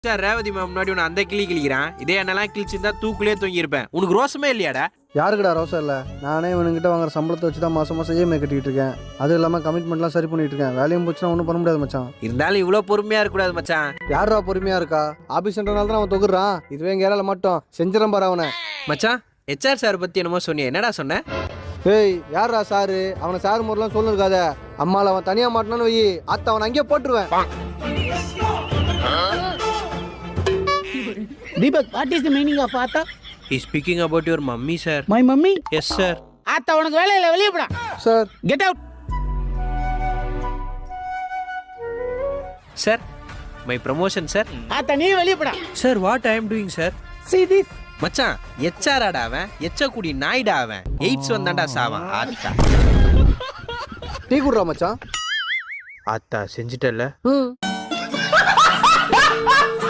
Sir Revathi ma'am முன்னாடி உன்னை அந்த கிளி கிளிக்கிறான். இதே என்னெல்லாம் கிழிச்சிருந்தா தூக்குலே தூங்கியிருப்பேன். உனக்கு ரோசமே இல்லையாடா? யாருக்குடா ரோசம் இல்லை? நானே இவனுங்கிட்ட வாங்குற சம்பளத்தை வச்சு தான் மாதம் மாதம் இஎம்ஐ கட்டிட்டு இருக்கேன். அதுவும் இல்லாமல் கமிட்மெண்ட்லாம் சரி பண்ணிட்டு இருக்கேன். வேலையும் போச்சுன்னா ஒன்றும் பண்ண முடியாது மச்சான். இருந்தாலும் இவ்வளோ பொறுமையா இருக்கக்கூடாது மச்சான். யாரா பொறுமையா இருக்கா? ஆபீஸ்ன்றனால தான் அவன் தொகுறான். இதுவே எங்க ஏரியால மட்டும் செஞ்சிடம் பாரு அவனை. மச்சான் HR சார் பத்தி என்னமோ சொன்னியே, என்னடா சொன்ன? ஏய் யாரா சாரு? அவனை சாரு முறைலாம் சொல்லிருக்காத. அம்மால அவன் தனியா மாட்டினான்னு வை, அத்தை அவனை அங்கேயே போட்டுருவேன். Deepak, what is the meaning of Atta? He is speaking about your mummy, sir. My mummy? Yes, sir. Atta, உனக்கு வேலை இல்லை, வெளியே போடா. Sir Get out. Sir, my promotion, sir. Atta, நீ வெளியே போடா. Sir, what I am doing, sir? See this? மச்சான் HR ஆடா அவன், எச்சக்குடி நாய்டா அவன். எய்ட்ஸ் வந்தாண்டா சாவான். ஆத்தா டீ குடுறா மச்சான். ஆத்தா செஞ்சிட்டல.